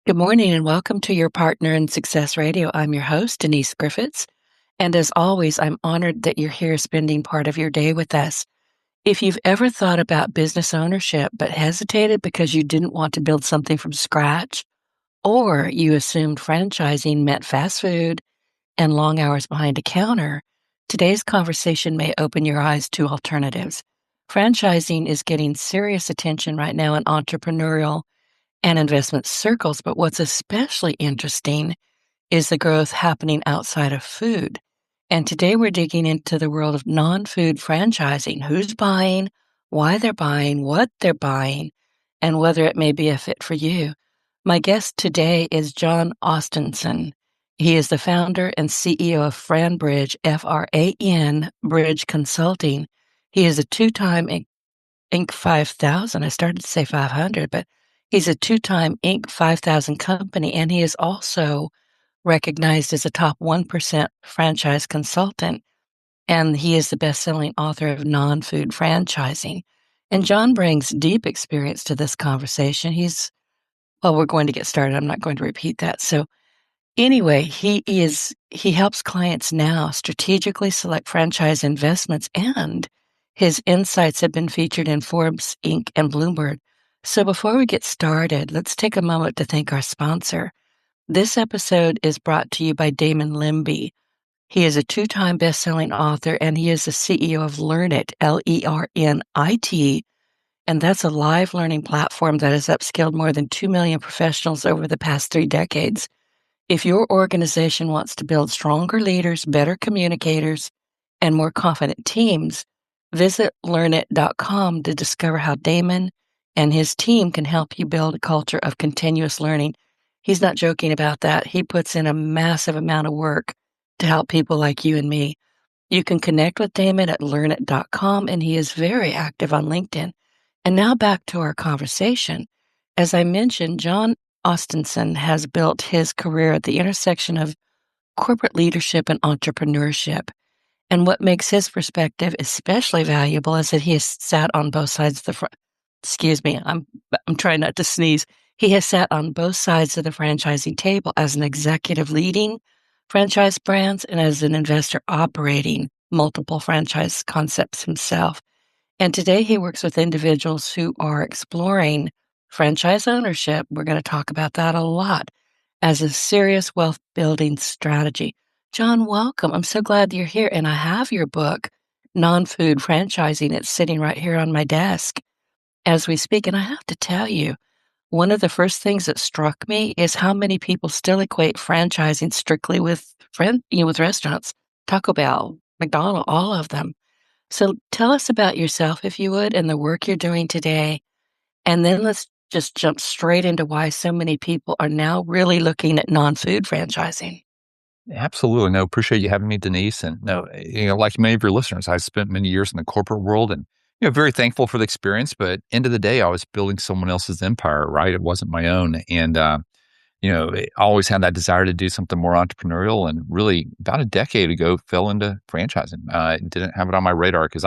Good morning and welcome to your Partner in Success Radio. I'm your host, Denise Griffitts. And as always, I'm honored that you're here spending part of your day with us. If you've ever thought about business ownership but hesitated because you didn't want to build something from scratch, or you assumed franchising meant fast food and long hours behind a counter, today's conversation may open your eyes to alternatives. Franchising is getting serious attention right now in entrepreneurial and investment circles, but what's especially interesting is the growth happening outside of food. And today we're digging into the world of non-food franchising. Who's buying, why they're buying, what they're buying, and whether it may be a fit for you. My guest today is Jon Ostenson. He is the founder and CEO of FranBridge, F-R-A-N, Bridge Consulting. He is a two-time Inc. 5000. I started to say 500, but he's a two-time Inc. 5000 company, and he is also recognized as a top 1% franchise consultant, and he is the best-selling author of Non-Food Franchising. And Jon brings deep experience to this conversation. We're going to get started. I'm not going to repeat that. So anyway, he helps clients now strategically select franchise investments, and his insights have been featured in Forbes, Inc. and Bloomberg. So before we get started, let's take a moment to thank our sponsor. This episode is brought to you by Damon Limby. He is a two-time best-selling author, and he is the CEO of Learnit, Lernit, and that's a live learning platform that has upskilled more than 2 million professionals over the past 3 decades. If your organization wants to build stronger leaders, better communicators, and more confident teams, visit learnit.com to discover how Damon and his team can help you build a culture of continuous learning. He's not joking about that. He puts in a massive amount of work to help people like you and me. You can connect with Damon at learnit.com, and he is very active on LinkedIn. And now back to our conversation. As I mentioned, Jon Ostenson has built his career at the intersection of corporate leadership and entrepreneurship. And what makes his perspective especially valuable is that he has sat on both sides of the excuse me, I'm trying not to sneeze. He has sat on both sides of the franchising table as an executive leading franchise brands and as an investor operating multiple franchise concepts himself. And today he works with individuals who are exploring franchise ownership. We're going to talk about that a lot as a serious wealth building strategy. Jon, welcome. I'm so glad you're here. And I have your book, Non-Food Franchising. It's sitting right here on my desk as we speak. And I have to tell you, one of the first things that struck me is how many people still equate franchising strictly with with restaurants, Taco Bell, McDonald's, all of them. So tell us about yourself, if you would, and the work you're doing today. And then let's just jump straight into why so many people are now really looking at non-food franchising. Absolutely. No, appreciate you having me, Denise. And no, like many of your listeners, I spent many years in the corporate world and, very thankful for the experience. But end of the day, I was building someone else's empire, right? It wasn't my own. And, I always had that desire to do something more entrepreneurial, and really about a decade ago fell into franchising. Didn't have it on my radar because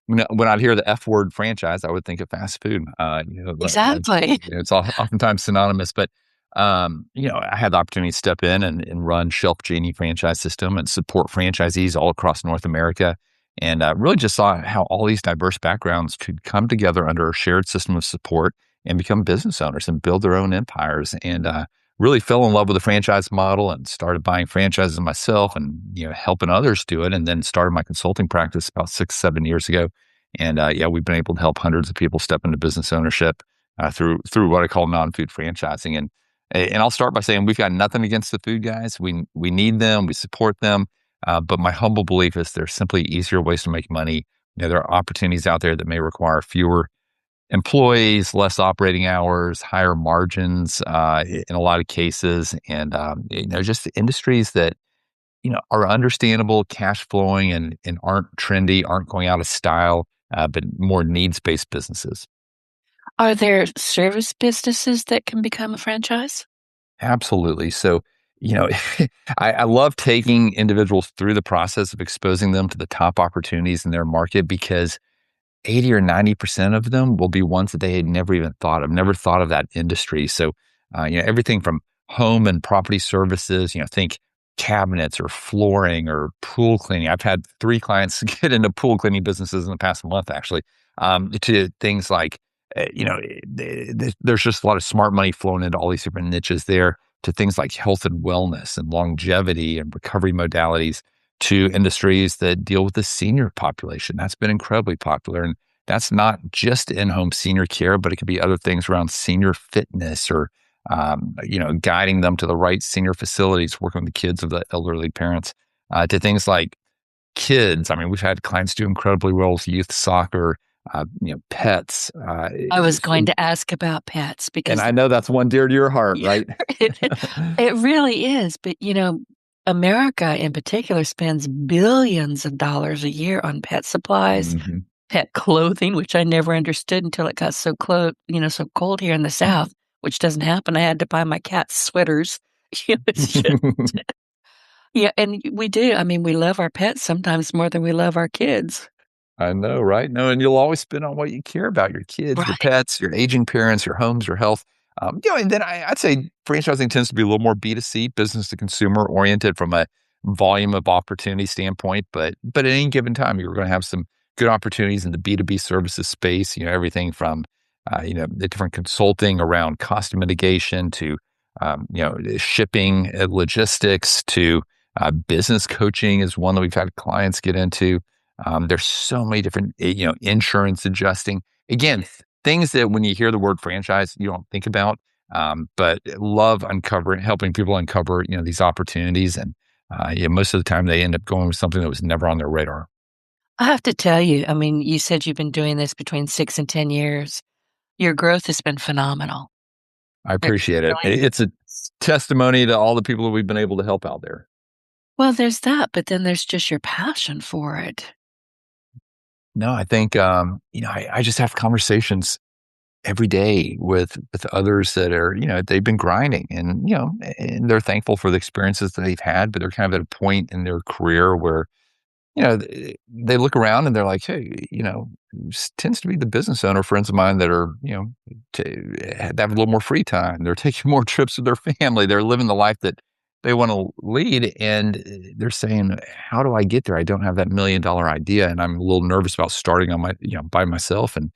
when I'd hear the F word franchise, I would think of fast food. Exactly. It's oftentimes synonymous, but I had the opportunity to step in and run Shelf Genie franchise system and support franchisees all across North America. And really just saw how all these diverse backgrounds could come together under a shared system of support and become business owners and build their own empires. And really fell in love with the franchise model and started buying franchises myself and, helping others do it. And then started my consulting practice about 6-7 years ago. And we've been able to help hundreds of people step into business ownership through what I call non-food franchising. And I'll start by saying we've got nothing against the food guys. We need them. We support them. But my humble belief is there's simply easier ways to make money. There are opportunities out there that may require fewer employees, less operating hours, higher margins in a lot of cases, and just the industries that are understandable, cash flowing, and aren't trendy, aren't going out of style, but more needs-based businesses. Are there service businesses that can become a franchise? Absolutely. So, I love taking individuals through the process of exposing them to the top opportunities in their market, because 80 or 90% of them will be ones that they had never even thought of, never thought of that industry. So everything from home and property services, think cabinets or flooring or pool cleaning. I've had 3 clients get into pool cleaning businesses in the past month, actually, to things like, there's just a lot of smart money flowing into all these different niches there, to things like health and wellness and longevity and recovery modalities, to industries that deal with the senior population. That's been incredibly popular. And that's not just in-home senior care, but it could be other things around senior fitness or, guiding them to the right senior facilities, working with the kids of the elderly parents, to things like kids. I mean, we've had clients do incredibly well with youth soccer, pets. I was going to ask about pets And because I know that's one dear to your heart, yeah, right? it really is. But, America in particular spends billions of dollars a year on pet supplies, Mhm. pet clothing, which I never understood until it got so cold here in the South, which doesn't happen. I had to buy my cat sweaters. It's just, yeah, and we do. I mean, we love our pets sometimes more than we love our kids. I know, right? No, and you'll always spend on what you care about, your kids, your Right. pets, your aging parents, your homes, your health. And then I'd say franchising tends to be a little more B2C, business to consumer oriented from a volume of opportunity standpoint. But at any given time, you're going to have some good opportunities in the B2B services space, everything from, the different consulting around cost mitigation to, shipping, logistics to business coaching is one that we've had clients get into. There's so many different, insurance adjusting. Again, things that when you hear the word franchise, you don't think about. But love helping people uncover, these opportunities. And most of the time they end up going with something that was never on their radar. I have to tell you, I mean, you said you've been doing this between 6 and 10 years. Your growth has been phenomenal. I It appreciate it. really It's a is. testimony to all the people that we've been able to help out there. Well, there's that, but then there's just your passion for it. No, I think, I just have conversations every day with others that are, they've been grinding and, and they're thankful for the experiences that they've had, but they're kind of at a point in their career where, they look around and they're like, hey, tends to be the business owner friends of mine that are, have a little more free time. They're taking more trips with their family. They're living the life that they want to lead. And they're saying, how do I get there? I don't have that $1 million idea. And I'm a little nervous about starting on by myself. And,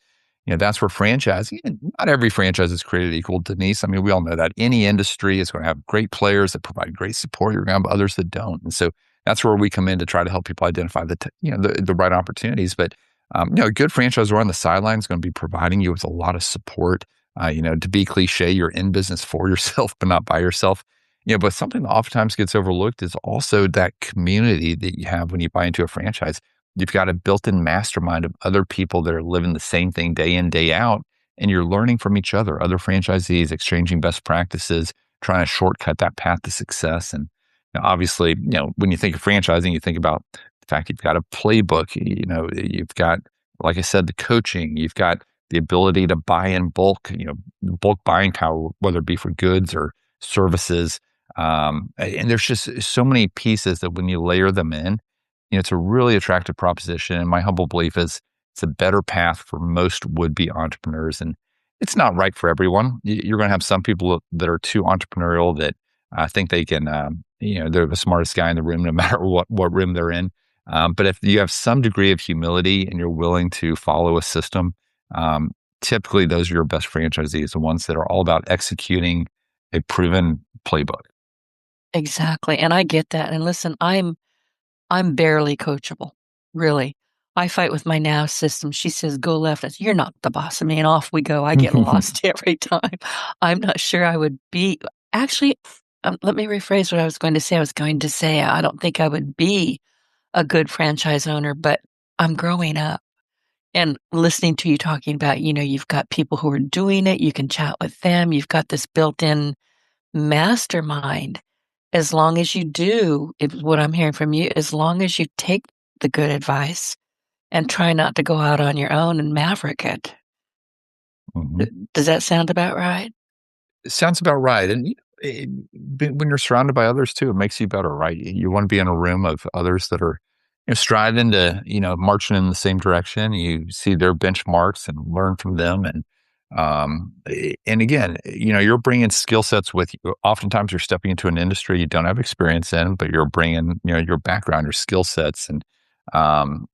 that's where franchising, and not every franchise is created equal, Denise. I mean, we all know that any industry is going to have great players that provide great support. You're going to have others that don't. And so that's where we come in to try to help people identify the right opportunities. But a good franchisor on the sideline is going to be providing you with a lot of support. To be cliche, you're in business for yourself, but not by yourself. But something that oftentimes gets overlooked is also that community that you have when you buy into a franchise. You've got a built-in mastermind of other people that are living the same thing day in, day out, and you're learning from each other franchisees, exchanging best practices, trying to shortcut that path to success. And obviously, when you think of franchising, you think about the fact you've got a playbook, you've got, like I said, the coaching, you've got the ability to buy in bulk, bulk buying power, whether it be for goods or services. And there's just so many pieces that when you layer them in, it's a really attractive proposition. And my humble belief is it's a better path for most would-be entrepreneurs. And it's not right for everyone. You're going to have some people that are too entrepreneurial that think they can, they're the smartest guy in the room, no matter what room they're in. But if you have some degree of humility and you're willing to follow a system, typically those are your best franchisees, the ones that are all about executing a proven playbook. Exactly, and I get that, and listen, I'm barely coachable, really. I fight with my now system. She says, "Go left." I say, "You're not the boss of me," and off we go. I get lost every time. I'm not sure I would be actually, let me rephrase what I was going to say. I was going to say, I don't think I would be a good franchise owner, but I'm growing up and listening to you talking about, you've got people who are doing it, you can chat with them, you've got this built-in mastermind. As long as you do, what I'm hearing from you, as long as you take the good advice and try not to go out on your own and maverick it. Mhm. Does that sound about right? Sounds about right. And when you're surrounded by others too, it makes you better, right? You want to be in a room of others that are, striving to, marching in the same direction. You see their benchmarks and learn from them. And And again, you're bringing skill sets with you. Oftentimes you're stepping into an industry you don't have experience in, but you're bringing, your background, your skill sets. And,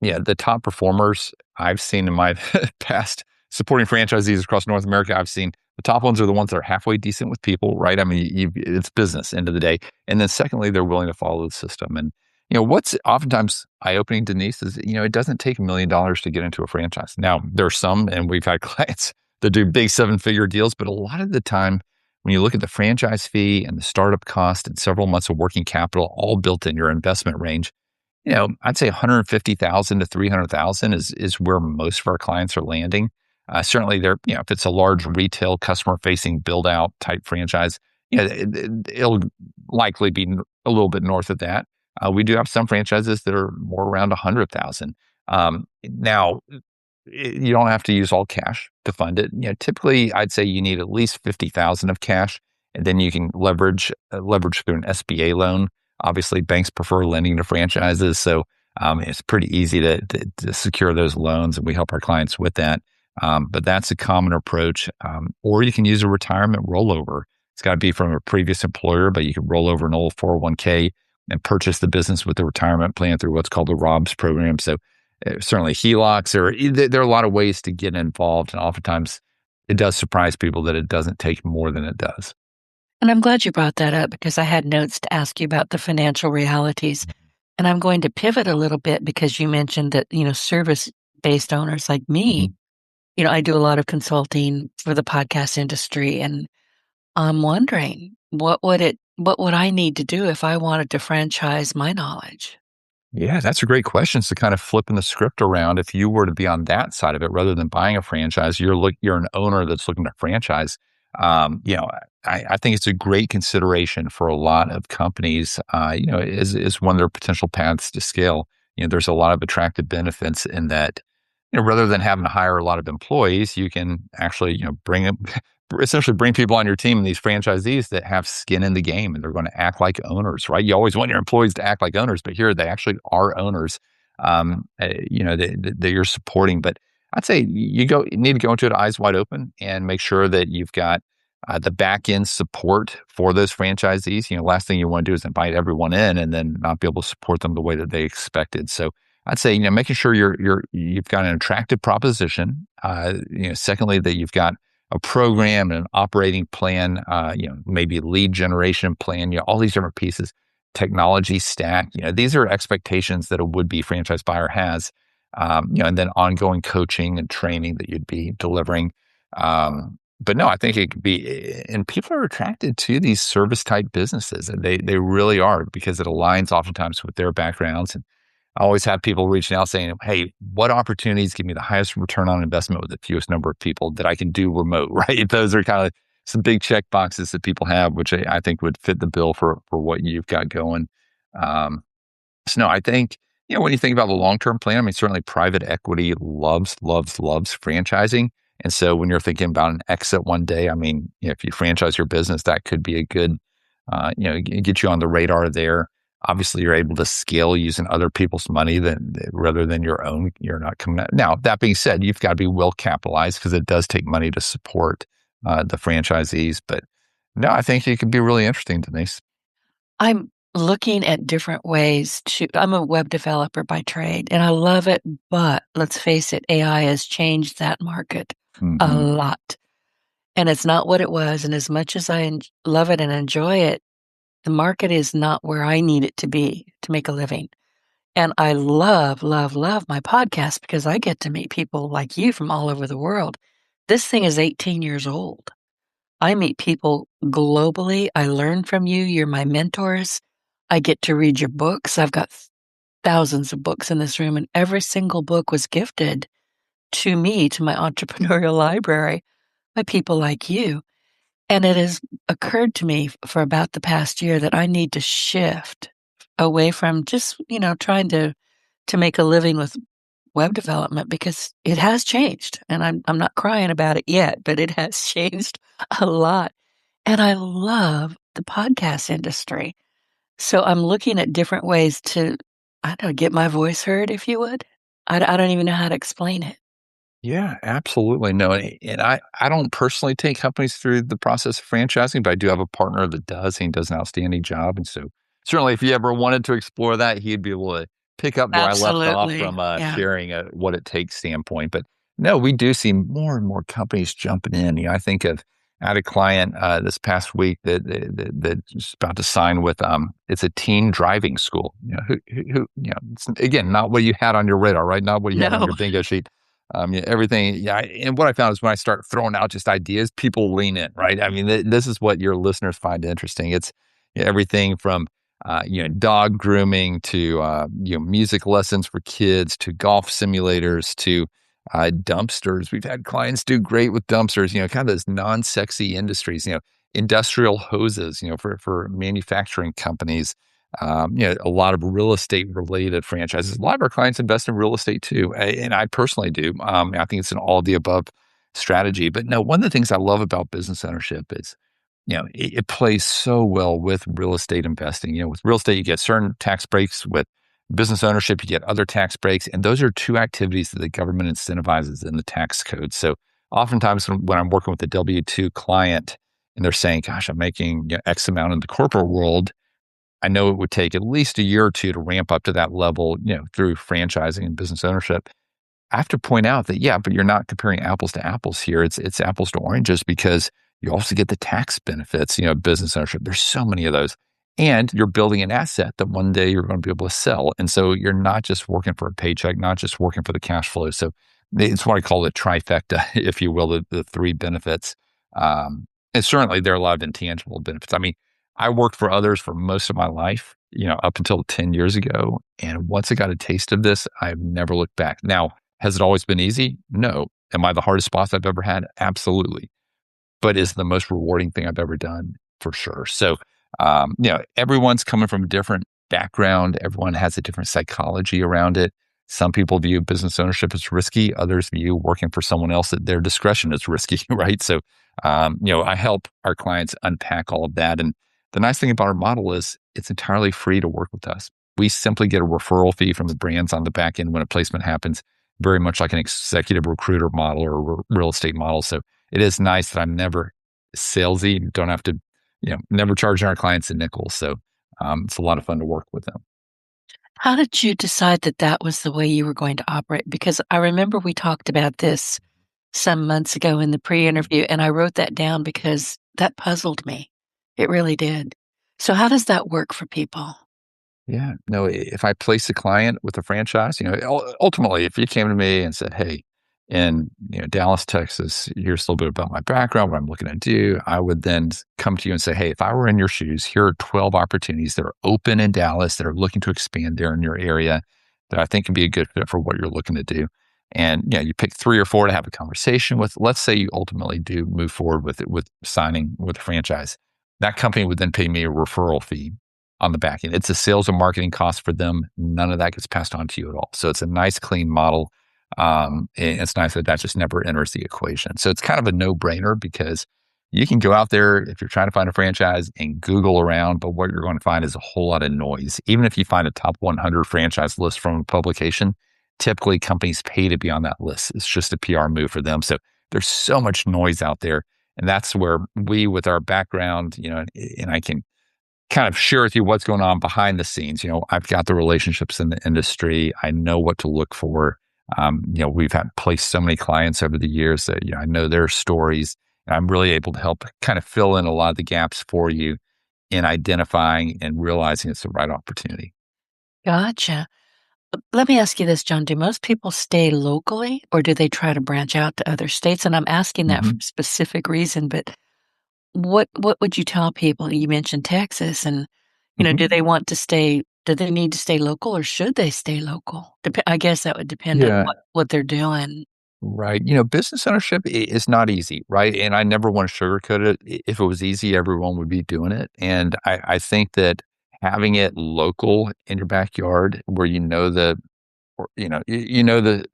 yeah, the top performers I've seen in my past supporting franchisees across North America, I've seen the top ones are the ones that are halfway decent with people, right? I mean, it's business end of the day. And then secondly, they're willing to follow the system. And, what's oftentimes eye-opening, Denise, is, it doesn't take $1 million to get into a franchise. Now, there are some, and we've had clients that do big seven-figure deals. But a lot of the time, when you look at the franchise fee and the startup cost and several months of working capital, all built in your investment range, I'd say 150,000 to 300,000 is where most of our clients are landing. Certainly, if it's a large retail customer-facing build-out type franchise, it'll likely be a little bit north of that. We do have some franchises that are more around 100,000. Now, you don't have to use all cash to fund it. Typically, I'd say you need at least 50,000 of cash, and then you can leverage through an SBA loan. Obviously, banks prefer lending to franchises, so it's pretty easy to secure those loans, and we help our clients with that. But that's a common approach. Or you can use a retirement rollover. It's got to be from a previous employer, but you can roll over an old 401k and purchase the business with the retirement plan through what's called the ROBS program. So certainly HELOCs, there are a lot of ways to get involved. And oftentimes it does surprise people that it doesn't take more than it does. And I'm glad you brought that up because I had notes to ask you about the financial realities. And I'm going to pivot a little bit because you mentioned that, service-based owners like me, Mhm. I do a lot of consulting for the podcast industry. And I'm wondering, what would I need to do if I wanted to franchise my knowledge? Yeah, that's a great question. So kind of flipping the script around, if you were to be on that side of it, rather than buying a franchise, you're an owner that's looking to franchise. I think it's a great consideration for a lot of companies. Is one of their potential paths to scale. There's a lot of attractive benefits in that. Rather than having to hire a lot of employees, you can actually, essentially bring people on your team and these franchisees that have skin in the game and they're going to act like owners, right? You always want your employees to act like owners, but here they actually are owners, that you're supporting. But I'd say you need to go into it eyes wide open and make sure that you've got the back end support for those franchisees. Last thing you want to do is invite everyone in and then not be able to support them the way that they expected. So I'd say, making sure you've got an attractive proposition. Secondly, that you've got a program and an operating plan, maybe lead generation plan, all these different pieces, technology stack. These are expectations that a would-be franchise buyer has, and then ongoing coaching and training that you'd be delivering. But no, I think it could be, and people are attracted to these service type businesses, and they really are because it aligns oftentimes with their backgrounds. And I always have people reaching out saying, "Hey, what opportunities give me the highest return on investment with the fewest number of people that I can do remote?" Right? Those are kind of some big check boxes that people have, which I think would fit the bill for what you've got going. Um, so no, I think, when you think about the long-term plan, I mean, certainly private equity loves, loves, loves franchising. And so when you're thinking about an exit one day, I mean, if you franchise your business, that could be a good, get you on the radar there. Obviously, you're able to scale using other people's money rather than your own. You're not coming out. Now, that being said, you've got to be well capitalized because it does take money to support the franchisees. But no, I think it could be really interesting, Denise. I'm looking at different ways I'm a web developer by trade and I love it, but let's face it, AI has changed that market a Hmm. lot. And it's not what it was. And as much as love it and enjoy it, the market is not where I need it to be to make a living. And I love, love, love my podcast because I get to meet people like you from all over the world. This thing is 18 years old. I meet people globally. I learn from you. You're my mentors. I get to read your books. I've got thousands of books in this room, and every single book was gifted to me, to my entrepreneurial library by people like you. And it has occurred to me for about the past year that I need to shift away from just, trying to make a living with web development because it has changed. And I'm not crying about it yet, but it has changed a lot. And I love the podcast industry. So I'm looking at different ways to, I don't know, get my voice heard, if you would. I don't even know how to explain it. Yeah, absolutely. No, and I don't personally take companies through the process of franchising, but I do have a partner that does. He does an outstanding job, and so certainly, if you ever wanted to explore that, he'd be able to pick up where I left off Absolutely. from Yeah. sharing what it takes standpoint. But no, we do see more and more companies jumping in. I think of I had a client this past week that's about to sign with it's a teen driving school. It's, again, not what you had on your radar, right? Not what you had on No. your bingo sheet. Yeah, everything. Yeah, and what I found is when I start throwing out just ideas, people lean in, right? I mean, this is what your listeners find interesting. It's everything from dog grooming to music lessons for kids to golf simulators to dumpsters. We've had clients do great with dumpsters. Kind of those non-sexy industries. Industrial hoses. For manufacturing companies. A lot of real estate related franchises. A lot of our clients invest in real estate too, and I personally do. I think it's an all of the above strategy. But no, one of the things I love about business ownership is, it plays so well with real estate investing. With real estate, you get certain tax breaks. With business ownership, you get other tax breaks, and those are two activities that the government incentivizes in the tax code. So oftentimes, when I'm working with a W-2 client, and they're saying, "Gosh, I'm making X amount in the corporate world." I know it would take at least a year or two to ramp up to that level, through franchising and business ownership. I have to point out that, yeah, but you're not comparing apples to apples here. It's apples to oranges because you also get the tax benefits, business ownership. There's so many of those. And you're building an asset that one day you're going to be able to sell. And so you're not just working for a paycheck, not just working for the cash flow. So it's what I call the trifecta, if you will, the three benefits. And certainly there are a lot of intangible benefits. I mean, I worked for others for most of my life, up until 10 years ago. And once I got a taste of this, I've never looked back. Now, has it always been easy? No. Am I the hardest boss I've ever had? Absolutely. But is the most rewarding thing I've ever done for sure. So, everyone's coming from a different background. Everyone has a different psychology around it. Some people view business ownership as risky. Others view working for someone else at their discretion as risky, right? So, I help our clients unpack all of that. And the nice thing about our model is it's entirely free to work with us. We simply get a referral fee from the brands on the back end when a placement happens, very much like an executive recruiter model or real estate model. So it is nice that I'm never salesy, don't have to, never charging our clients a nickel. So it's a lot of fun to work with them. How did you decide that that was the way you were going to operate? Because I remember we talked about this some months ago in the pre-interview, and I wrote that down because that puzzled me. It really did. So how does that work for people? Yeah. No, if I place a client with a franchise, ultimately, if you came to me and said, "Hey, in Dallas, Texas, here's a little bit about my background, what I'm looking to do," I would then come to you and say, "Hey, if I were in your shoes, here are 12 opportunities that are open in Dallas that are looking to expand there in your area that I think can be a good fit for what you're looking to do." And you pick three or four to have a conversation with. Let's say you ultimately do move forward with it, with signing with a franchise. That company would then pay me a referral fee on the back end. It's a sales and marketing cost for them. None of that gets passed on to you at all. So it's a nice, clean model. And it's nice that just never enters the equation. So it's kind of a no brainer because you can go out there if you're trying to find a franchise and Google around, but what you're going to find is a whole lot of noise. Even if you find a top 100 franchise list from a publication, typically companies pay to be on that list. It's just a PR move for them. So there's so much noise out there. And that's where we, with our background, and I can kind of share with you what's going on behind the scenes. I've got the relationships in the industry. I know what to look for. We've had placed so many clients over the years that, I know their stories. And I'm really able to help kind of fill in a lot of the gaps for you in identifying and realizing it's the right opportunity. Gotcha. Let me ask you this, John. Do most people stay locally or do they try to branch out to other states? And I'm asking that for Mhm. a specific reason, but what would you tell people? You mentioned Texas and, do Mhm. they want to stay do they need to stay local or should they stay local? I guess that would depend on Yeah. what they're doing. Right. Business ownership is not easy, right? And I never want to sugarcoat it. If it was easy, everyone would be doing it. And I think that having it local in your backyard where the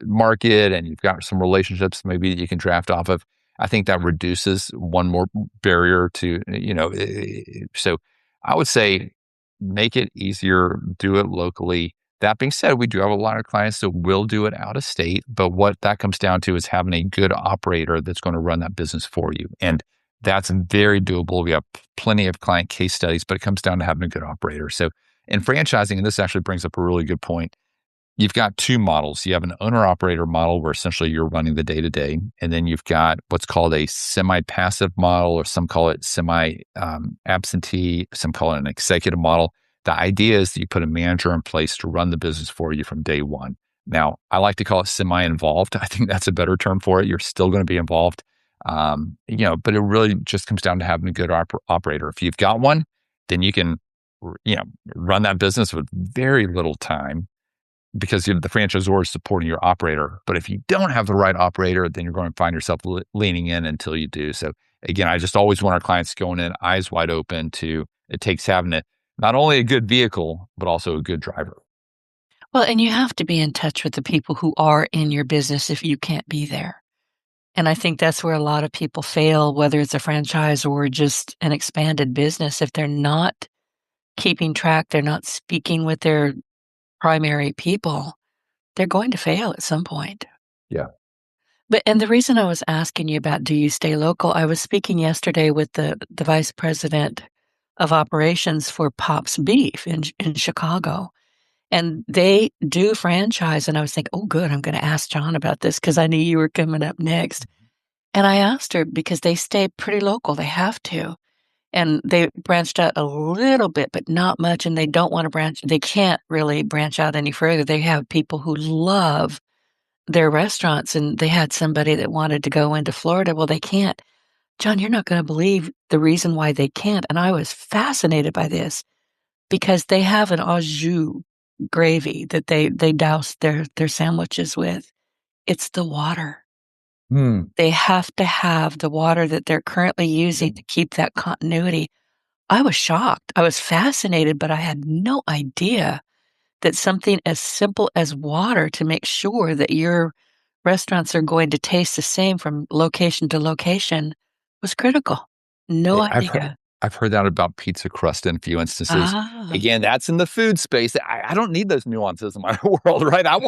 market and you've got some relationships maybe that you can draft off of, I think that reduces one more barrier to, so I would say make it easier, do it locally. That being said, we do have a lot of clients that will do it out of state, but what that comes down to is having a good operator that's going to run that business for you. And that's very doable. We have plenty of client case studies, but it comes down to having a good operator. So in franchising, and this actually brings up a really good point, you've got two models. You have an owner operator model where essentially you're running the day to day. And then you've got what's called a semi passive model, or some call it semi absentee, some call it an executive model. The idea is that you put a manager in place to run the business for you from day one. Now, I like to call it semi involved. I think that's a better term for it. You're still going to be involved. But it really just comes down to having a good operator. If you've got one, then you can, run that business with very little time, because the franchisor is supporting your operator. But if you don't have the right operator, then you're going to find yourself leaning in until you do. So again, I just always want our clients going in eyes wide open to, it takes having not only a good vehicle, but also a good driver. Well, and you have to be in touch with the people who are in your business if you can't be there. And I think that's where a lot of people fail, whether it's a franchise or just an expanded business. If they're not keeping track, they're not speaking with their primary people, they're going to fail at some point. Yeah. And the reason I was asking you about, do you stay local? I was speaking yesterday with the vice president of operations for Pop's Beef in Chicago. And they do franchise. And I was thinking, oh, good, I'm going to ask Jon about this because I knew you were coming up next. And I asked her because they stay pretty local. They have to. And they branched out a little bit, but not much. And they don't want to branch. They can't really branch out any further. They have people who love their restaurants, and they had somebody that wanted to go into Florida. Well, they can't. Jon, you're not going to believe the reason why they can't. And I was fascinated by this because they have an au jus gravy that they douse their sandwiches with. It's the water. They have to have the water that they're currently using to keep that continuity. I was shocked. I was fascinated, but I had no idea that something as simple as water to make sure that your restaurants are going to taste the same from location to location was critical. No I've heard, idea. I've heard that about pizza crust in a few instances. Ah, Again, that's in the food space. I don't need those nuances in my world, right? I right.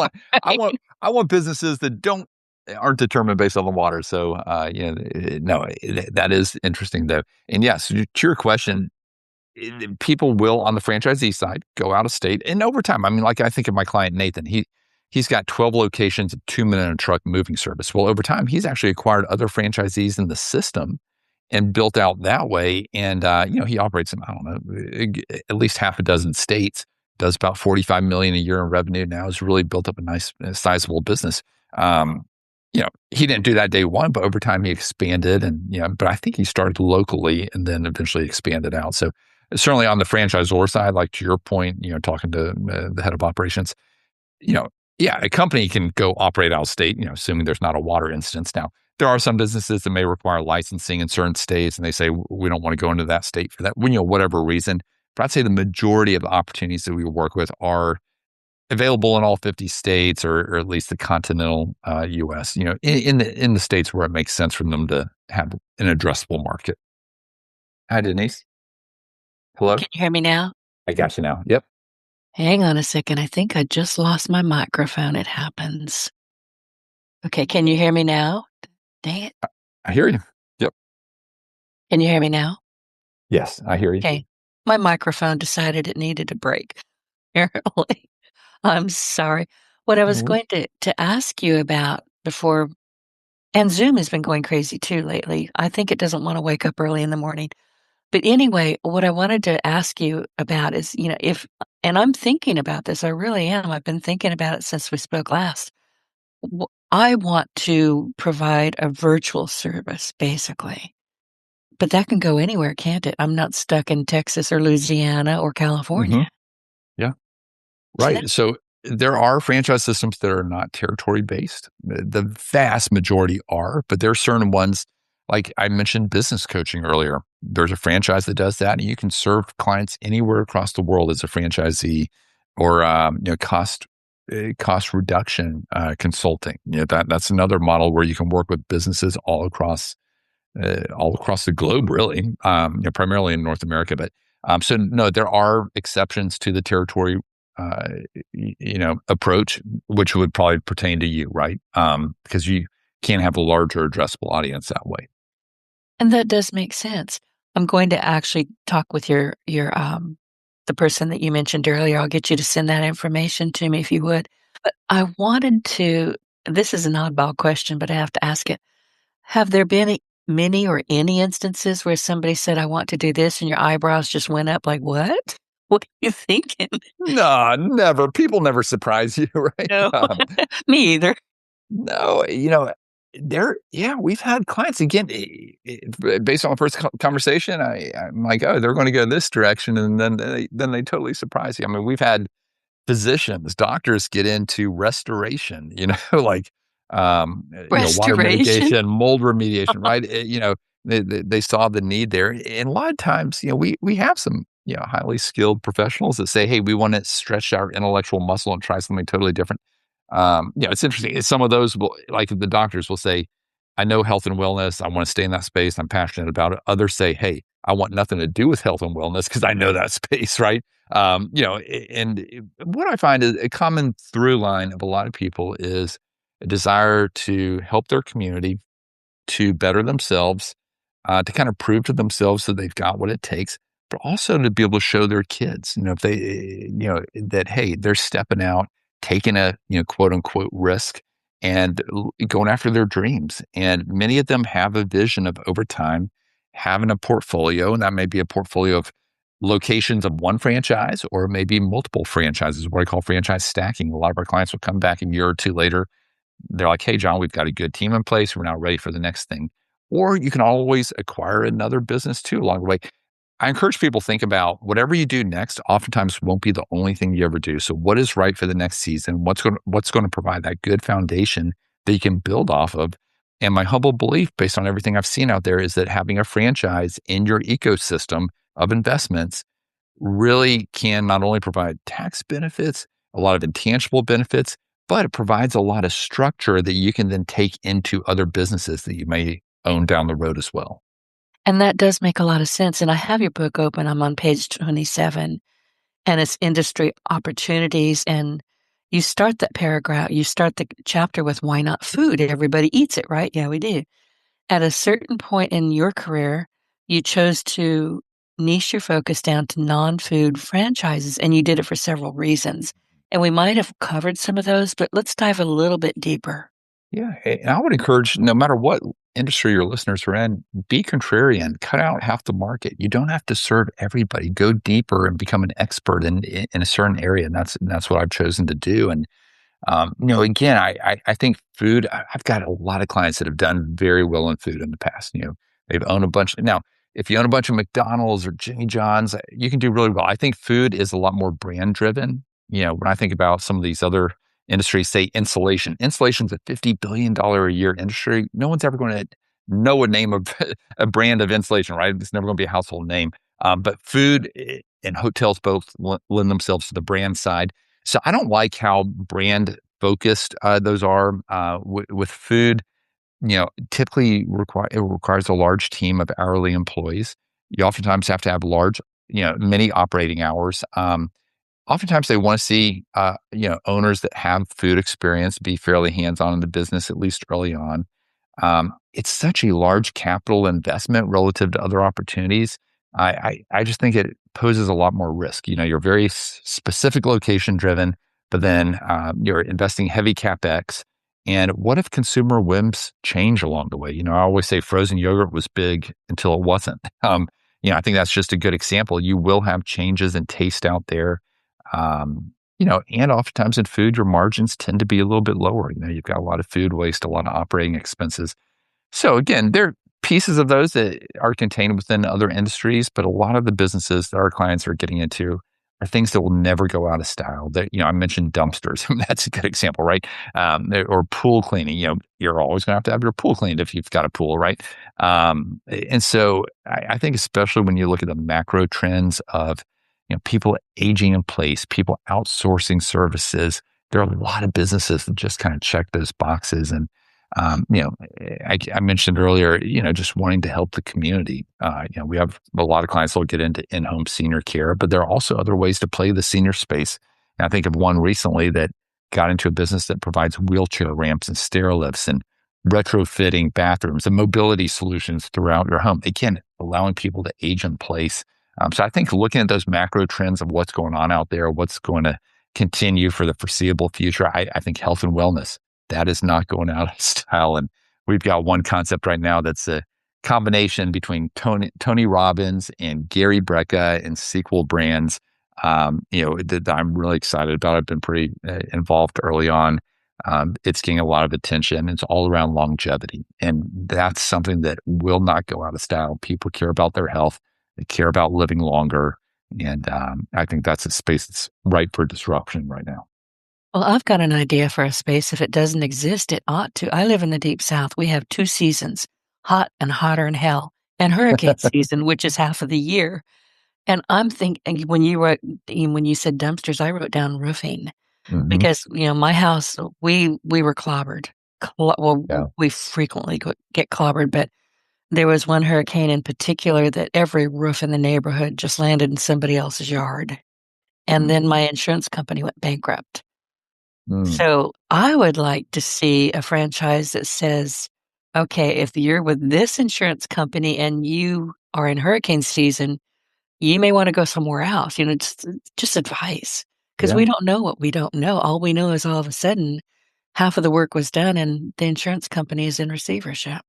want, I want businesses that aren't determined based on the water. So, no, that is interesting though. And yes, to your question, people will on the franchisee side go out of state, and over time, I mean, like I think of my client Nathan, he's got 12 locations of 2 minute in a truck moving service. Well, over time, he's actually acquired other franchisees in the system and built out that way. And he operates in, I don't know, at least half a dozen states. Does about 45 million a year in revenue now. Has really built up a nice, sizable business. He didn't do that day one, but over time he expanded, and but I think he started locally and then eventually expanded out. So certainly on the franchisor side, like to your point, talking to the head of operations, you know, yeah, a company can go operate out of state, assuming there's not a water instance. Now, there are some businesses that may require licensing in certain states, and they say, we don't want to go into that state for that, whatever reason. But I'd say the majority of the opportunities that we work with are available in all 50 states, or at least the continental U.S., in the states where it makes sense for them to have an addressable market. Hi, Denise. Hello? Can you hear me now? I got you now. Yep. Hang on a second. I think I just lost my microphone. It happens. Okay, can you hear me now? Dang it. I hear you. Yep. Can you hear me now? Yes, I hear you. Okay. My microphone decided it needed a break, apparently. I'm sorry. What I was Mhm. going to ask you about before, and Zoom has been going crazy too lately. I think it doesn't want to wake up early in the morning. But anyway, what I wanted to ask you about is, and I'm thinking about this, I really am. I've been thinking about it since we spoke last. I want to provide a virtual service, basically. But that can go anywhere, can't it? I'm not stuck in Texas or Louisiana or California. Mhm. Yeah. So that Right. So there are franchise systems that are not territory based. The vast majority are, but there are certain ones, like I mentioned business coaching earlier. There's a franchise that does that, and you can serve clients anywhere across the world as a franchisee, or cost reduction consulting. That's another model where you can work with businesses all across the globe, really, primarily in North America. But so no, there are exceptions to the territory approach, which would probably pertain to you, right? Because you can't have a larger addressable audience that way. And that does make sense. I'm going to actually talk with the person that you mentioned earlier. I'll get you to send that information to me if you would. But I wanted to, this is an oddball question, but I have to ask it. Have there been many or any instances where somebody said, I want to do this, and your eyebrows just went up like, what? What are you thinking? No, never. People never surprise you, right? No, me either. No, yeah, we've had clients again, based on the first conversation. I'm like, oh, they're going to go this direction, and then they totally surprise you. I mean, we've had physicians, doctors get into restoration, like, water Restoration. mitigation, mold remediation, right? They saw the need there. And a lot of times, we have some, highly skilled professionals that say, hey, we want to stretch our intellectual muscle and try something totally different. It's interesting. Some of those will, like the doctors will say, I know health and wellness. I want to stay in that space. I'm passionate about it. Others say, hey, I want nothing to do with health and wellness because I know that space, right? And what I find is a common through line of a lot of people is a desire to help their community, to better themselves, to kind of prove to themselves that they've got what it takes, but also to be able to show their kids, if they, that, hey, they're stepping out, taking a, quote unquote risk and going after their dreams. And many of them have a vision of over time having a portfolio, and that may be a portfolio of locations of one franchise or maybe multiple franchises, what I call franchise stacking. A lot of our clients will come back a year or two later. They're like, hey, Jon, we've got a good team in place. We're now ready for the next thing. Or you can always acquire another business too along the way. I encourage people to think about whatever you do next, oftentimes won't be the only thing you ever do. So what is right for the next season? What's going to provide that good foundation that you can build off of? And my humble belief, based on everything I've seen out there, is that having a franchise in your ecosystem of investments really can not only provide tax benefits, a lot of intangible benefits, but it provides a lot of structure that you can then take into other businesses that you may own down the road as well. And that does make a lot of sense. And I have your book open. I'm on page 27, and it's industry opportunities. And you start that paragraph, you start the chapter with why not food? Everybody eats it, right? Yeah, we do. At a certain point in your career, you chose to niche your focus down to non-food franchises, and you did it for several reasons. And we might have covered some of those, but let's dive a little bit deeper. Yeah. And I would encourage, no matter what industry your listeners are in, be contrarian, cut out half the market. You don't have to serve everybody. Go deeper and become an expert in a certain area. And that's what I've chosen to do. And again, I think food, I've got a lot of clients that have done very well in food in the past. They've owned a bunch. Now, if you own a bunch of McDonald's or Jimmy John's, you can do really well. I think food is a lot more brand driven. When I think about some of these other industries, say insulation. Insulation's a $50 billion a year industry. No one's ever going to know a name of a brand of insulation, right? It's never going to be a household name. But food and hotels both lend themselves to the brand side. So I don't like how brand focused those are with food. Typically it requires a large team of hourly employees. You oftentimes have to have many operating hours. Oftentimes they want to see, owners that have food experience be fairly hands-on in the business, at least early on. It's such a large capital investment relative to other opportunities. I just think it poses a lot more risk. You're very specific location driven, but then you're investing heavy CapEx. And what if consumer whims change along the way? I always say frozen yogurt was big until it wasn't. I think that's just a good example. You will have changes in taste out there. And oftentimes in food, your margins tend to be a little bit lower. You've got a lot of food waste, a lot of operating expenses. So again, there are pieces of those that are contained within other industries, but a lot of the businesses that our clients are getting into are things that will never go out of style. That, I mentioned dumpsters. That's a good example, right? Or pool cleaning. You're always going to have your pool cleaned if you've got a pool, right? And so I think especially when you look at the macro trends of people aging in place, people outsourcing services. There are a lot of businesses that just kind of check those boxes. And, I mentioned earlier, just wanting to help the community. We have a lot of clients that will get into in-home senior care, but there are also other ways to play the senior space. And I think of one recently that got into a business that provides wheelchair ramps and stair lifts and retrofitting bathrooms and mobility solutions throughout your home. Again, allowing people to age in place. So I think looking at those macro trends of what's going on out there, what's going to continue for the foreseeable future, I think health and wellness, that is not going out of style. And we've got one concept right now that's a combination between Tony Robbins and Gary Brecka and Sequel Brands. That I'm really excited about. I've been pretty involved early on. It's getting a lot of attention. It's all around longevity. And that's something that will not go out of style. People care about their health. They care about living longer. And I think that's a space that's ripe for disruption right now. Well, I've got an idea for a space. If it doesn't exist, it ought to. I live in the deep South. We have two seasons, hot and hotter than hell, and hurricane season, which is half of the year. And I'm thinking when you said dumpsters, I wrote down roofing Hmm. because, my house, we were clobbered. Yeah. We frequently get clobbered, but there was one hurricane in particular that every roof in the neighborhood just landed in somebody else's yard. And Mm. then my insurance company went bankrupt. Mm. So I would like to see a franchise that says, okay, if you're with this insurance company and you are in hurricane season, you may want to go somewhere else. Just advice because Yeah. we don't know what we don't know. All we know is all of a sudden half of the work was done and the insurance company is in receivership.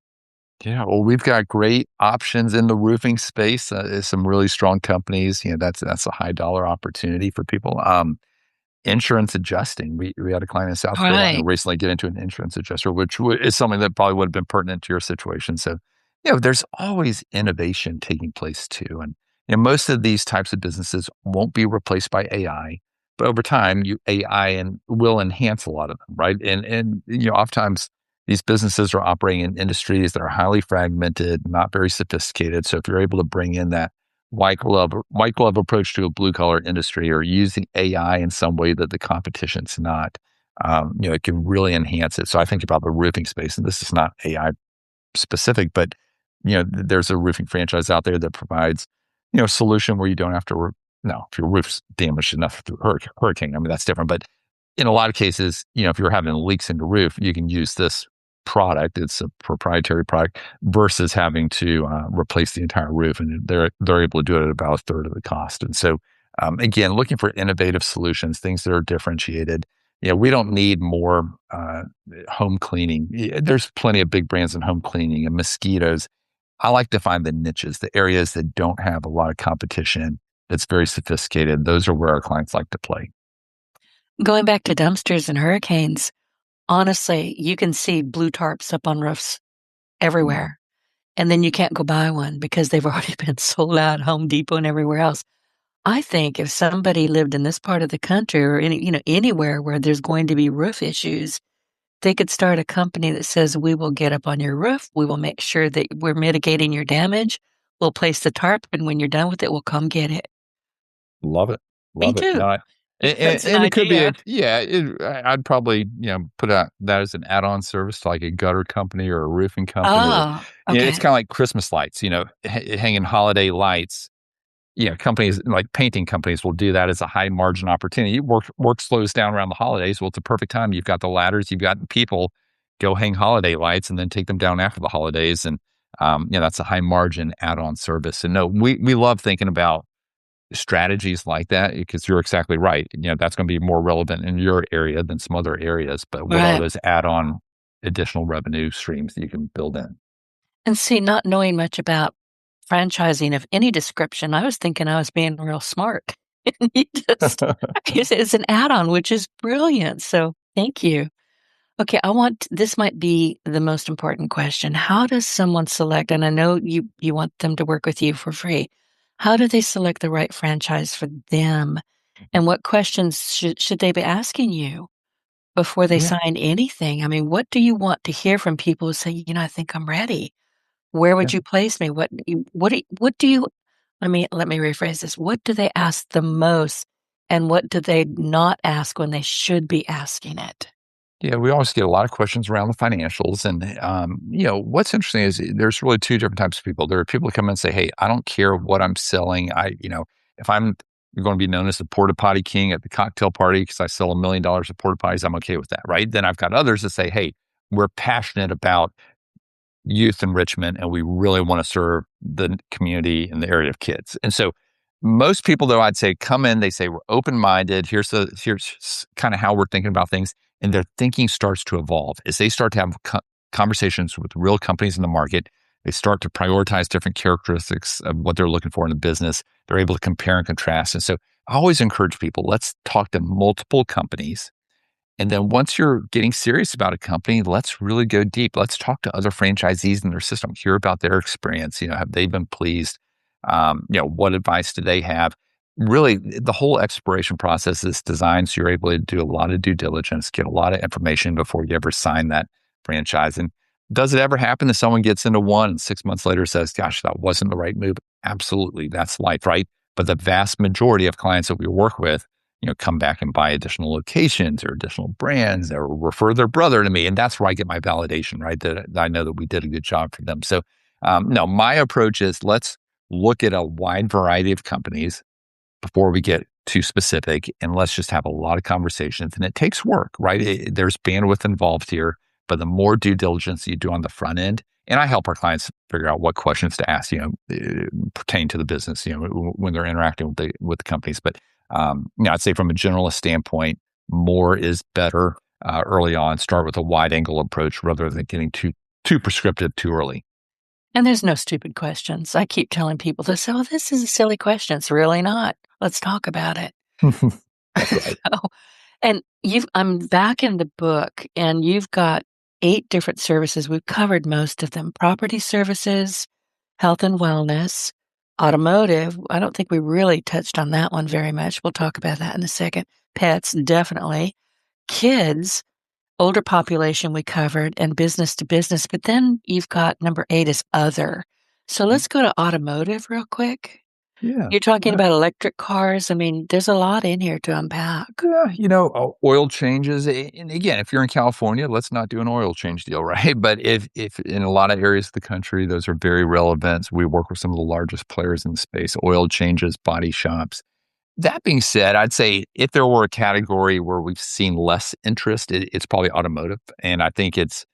Yeah, well, we've got great options in the roofing space. Some really strong companies. That's a high dollar opportunity for people. Insurance adjusting. We had a client in South Carolina Right. recently get into an insurance adjuster, which is something that probably would have been pertinent to your situation. So, there's always innovation taking place too. And most of these types of businesses won't be replaced by AI, but over time, AI and will enhance a lot of them, right? And oftentimes these businesses are operating in industries that are highly fragmented, not very sophisticated. So if you're able to bring in that white glove approach to a blue collar industry or using AI in some way that the competition's not, it can really enhance it. So I think about the roofing space, and this is not AI specific, but there's a roofing franchise out there that provides, a solution where you don't have to. No, if your roof's damaged enough through hurricane, I mean that's different. But in a lot of cases, if you're having leaks in your roof, you can use this product. It's a proprietary product versus having to replace the entire roof, and they're able to do it at about a third of the cost. And so, again, looking for innovative solutions, things that are differentiated. We don't need more home cleaning. There's plenty of big brands in home cleaning and mosquitoes. I like to find the niches, the areas that don't have a lot of competition. That's very sophisticated. Those are where our clients like to play. Going back to dumpsters and hurricanes, honestly, you can see blue tarps up on roofs Mm. everywhere. And then you can't go buy one because they've already been sold out at Home Depot and everywhere else. I think if somebody lived in this part of the country or anywhere where there's going to be roof issues, they could start a company that says, we will get up on your roof. We will make sure that we're mitigating your damage. We'll place the tarp. And when you're done with it, we'll come get it. Love it. Me Love it. too. No, That's an and it could be idea. I'd probably, put out that as an add-on service to like a gutter company or a roofing company or, Oh, it's okay. kind of like Christmas lights, hanging holiday lights. Companies like painting companies will do that as a high margin opportunity. Work slows down around the holidays. Well, it's a perfect time. You've got the ladders, you've got the people go hang holiday lights and then take them down after the holidays. And, that's a high margin add-on service. And no, we love thinking about strategies like that because you're exactly right. That's going to be more relevant in your area than some other areas. But what are Right. those add-on additional revenue streams that you can build in? And see, not knowing much about franchising of any description, I was thinking I was being real smart. And you said it's an add-on, which is brilliant. So thank you. Okay, this might be the most important question. How does someone select, and I know you want them to work with you for free. How do they select the right franchise for them? And what questions should they be asking you before they Yeah, sign anything? I mean, what do you want to hear from people who say, I think I'm ready? Where would yeah. you place me? What do you let me rephrase this. What do they ask the most, and what do they not ask when they should be asking it? Yeah, we always get a lot of questions around the financials. And, what's interesting is there's really two different types of people. There are people who come in and say, hey, I don't care what I'm selling. If I'm you're going to be known as the porta potty king at the cocktail party because I sell $1 million of porta potties. I'm okay with that, right? Then I've got others that say, hey, we're passionate about youth enrichment and we really want to serve the community in the area of kids. And so most people, though, I'd say come in, they say we're open-minded. Here's kind of how we're thinking about things. And their thinking starts to evolve as they start to have conversations with real companies in the market. They start to prioritize different characteristics of what they're looking for in the business. They're able to compare and contrast. And so I always encourage people, let's talk to multiple companies. And then once you're getting serious about a company, let's really go deep. Let's talk to other franchisees in their system, hear about their experience. Have they been pleased? What advice do they have? Really, the whole exploration process is designed so you're able to do a lot of due diligence, get a lot of information before you ever sign that franchise. And does it ever happen that someone gets into one and 6 months later says, gosh, that wasn't the right move? Absolutely. That's life, right? But the vast majority of clients that we work with, come back and buy additional locations or additional brands or refer their brother to me. And that's where I get my validation, right? That I know that we did a good job for them. So, no, my approach is let's look at a wide variety of companies before we get too specific. And let's just have a lot of conversations. And it takes work, right? There's bandwidth involved here, but the more due diligence you do on the front end, and I help our clients figure out what questions to ask, pertain to the business, when they're interacting with the companies. But I'd say from a generalist standpoint, more is better early on. Start with a wide angle approach rather than getting too prescriptive too early. And there's no stupid questions. I keep telling people this, oh, this is a silly question. It's really not. Let's talk about it. That's right. And I'm back in the book, and you've got 8 different services. We've covered most of them: property services, health and wellness, automotive. I don't think we really touched on that one very much. We'll talk about that in a second. Pets, definitely. Kids, older population we covered, and business to business. But then you've got number 8 is other. So let's go to automotive real quick. Yeah. You're talking about electric cars. I mean, there's a lot in here to unpack. Yeah, oil changes. And again, if you're in California, let's not do an oil change deal, right? But if in a lot of areas of the country, those are very relevant. We work with some of the largest players in the space, oil changes, body shops. That being said, I'd say if there were a category where we've seen less interest, it's probably automotive. And I think it's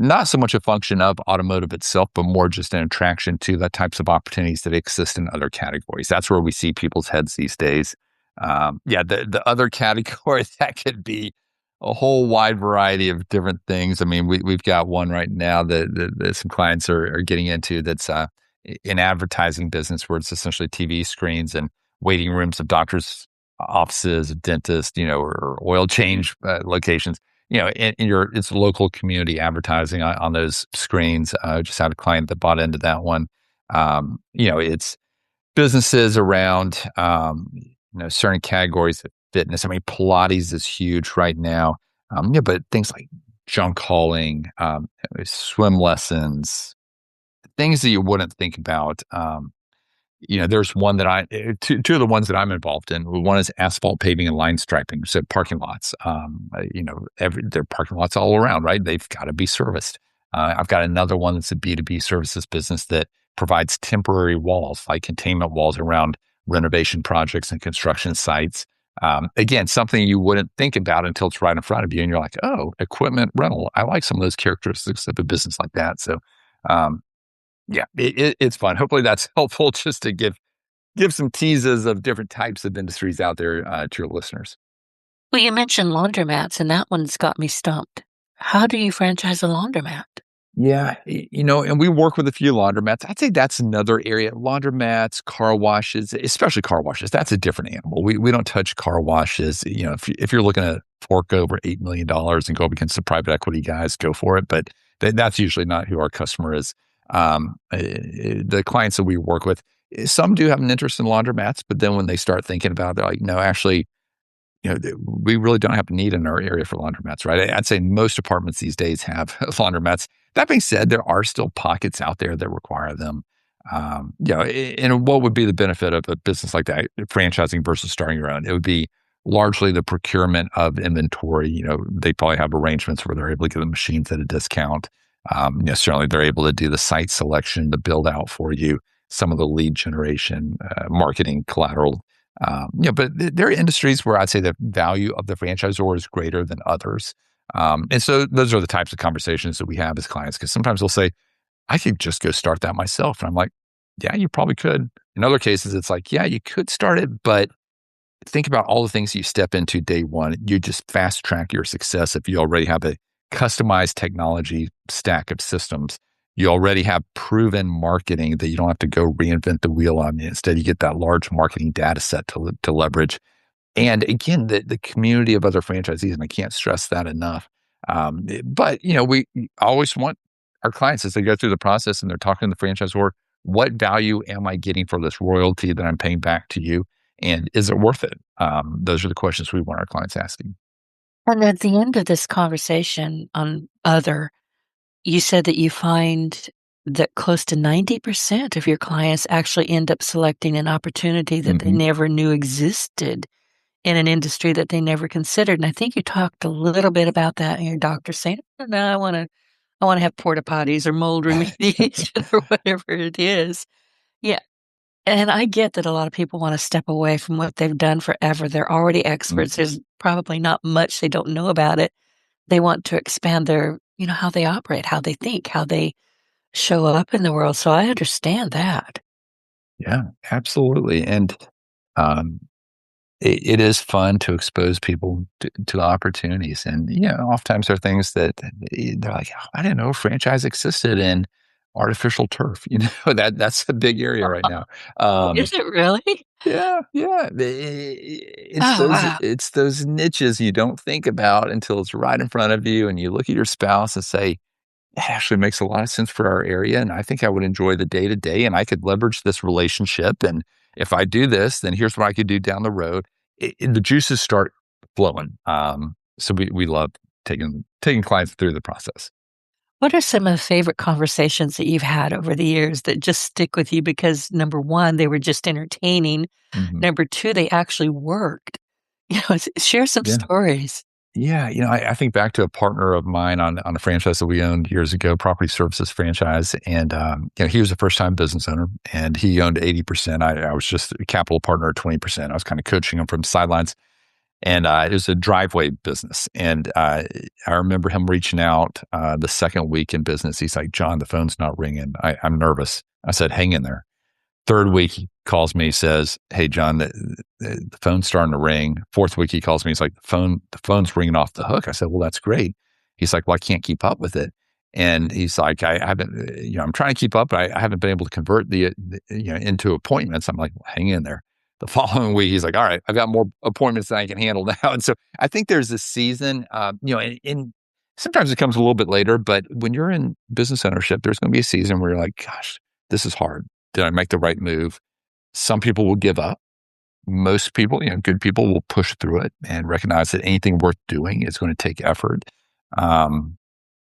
not so much a function of automotive itself, but more just an attraction to the types of opportunities that exist in other categories. That's where we see people's heads these days. The other category, that could be a whole wide variety of different things. I mean, we've got one right now that some clients are getting into that's an advertising business where it's essentially TV screens and waiting rooms of doctors' offices, dentists, or oil change locations. It's local community advertising on those screens. Just had a client that bought into that one. It's businesses around, certain categories of fitness. I mean, Pilates is huge right now. But things like junk hauling, swim lessons, things that you wouldn't think about. There's one that two of the ones that I'm involved in. One is asphalt paving and line striping. So parking lots, there are parking lots all around, right? They've got to be serviced. I've got another one that's a B2B services business that provides temporary walls, like containment walls around renovation projects and construction sites. Again, something you wouldn't think about until it's right in front of you. And you're like, oh, equipment rental. I like some of those characteristics of a business like that. So, it's fun. Hopefully that's helpful just to give some teases of different types of industries out there to your listeners. Well, you mentioned laundromats, and that one's got me stumped. How do you franchise a laundromat? Yeah, and we work with a few laundromats. I'd say that's another area. Laundromats, car washes, especially car washes. That's a different animal. We don't touch car washes. If you're looking to fork over $8 million and go up against the private equity guys, go for it. But that's usually not who our customer is. The clients that we work with, some do have an interest in laundromats, but then when they start thinking about it, they're like, no, actually, we really don't have a need in our area for laundromats, right? I'd say most apartments these days have laundromats. That being said, there are still pockets out there that require them. And what would be the benefit of a business like that, franchising versus starting your own? It would be largely the procurement of inventory. They probably have arrangements where they're able to get the machines at a discount. Certainly they're able to do the site selection, the build out for you, some of the lead generation, marketing, collateral. But there are industries where I'd say the value of the franchisor is greater than others. And so those are the types of conversations that we have as clients, because sometimes they'll say, I could just go start that myself. And I'm like, yeah, you probably could. In other cases, it's like, yeah, you could start it, but think about all the things you step into day one. You just fast track your success if you already have a customized technology stack of systems. You already have proven marketing that you don't have to go reinvent the wheel on. Instead, you get that large marketing data set to leverage. And again, the community of other franchisees, and I can't stress that enough. But we always want our clients, as they go through the process and they're talking to the franchisor, what value am I getting for this royalty that I'm paying back to you? And is it worth it? Those are the questions we want our clients asking. And at the end of this conversation on other, you said that you find that close to 90% of your clients actually end up selecting an opportunity that they Hmm. never knew existed in an industry that they never considered. And I think you talked a little bit about that in your doctor saying, no, I want to have porta potties or mold remediation or whatever it is. Yeah. And I get that a lot of people want to step away from what they've done forever. They're already experts. Hmm. There's probably not much they don't know about it. They want to expand their, how they operate, how they think, how they show up in the world. So I understand that. Yeah, absolutely. And um, it is fun to expose people to opportunities. And, oftentimes there are things that they're like, "Oh, I didn't know franchise existed in artificial turf." That's a big area right now. Oh, Um, is it really? yeah, yeah. It's Oh, those wow. it's those niches you don't think about until it's right in front of you, and you look at your spouse and say, that actually makes a lot of sense for our area. And I think I would enjoy the day to day, and I could leverage this relationship. And if I do this, then here's what I could do down the road. The juices start flowing. So we love taking clients through the process. What are some of the favorite conversations that you've had over the years that just stick with you because number one, they were just entertaining. Hmm. Number two, they actually worked. Share some Yeah. stories. Yeah, I think back to a partner of mine on a franchise that we owned years ago, property services franchise, and he was a first time business owner, and he owned 80%. I was just a capital partner at 20%. I was kind of coaching him from the sidelines, and it was a driveway business. And I remember him reaching out the second week in business. He's like, "John, the phone's not ringing. I'm nervous." I said, "Hang in there." Third week, he calls me, says, "Hey, John, the phone's starting to ring." Fourth week, he calls me. He's like, the phone's ringing off the hook." I said, "Well, that's great." He's like, "Well, I can't keep up with it." And he's like, "I haven't, I'm trying to keep up, but I haven't been able to convert into appointments." I'm like, "Well, hang in there." The following week, he's like, "All right, I've got more appointments than I can handle now." And so I think there's this season, and sometimes it comes a little bit later, but when you're in business ownership, there's going to be a season where you're like, "Gosh, this is hard. Did I make the right move?" Some people will give up. Most people, good people will push through it and recognize that anything worth doing is going to take effort. Trying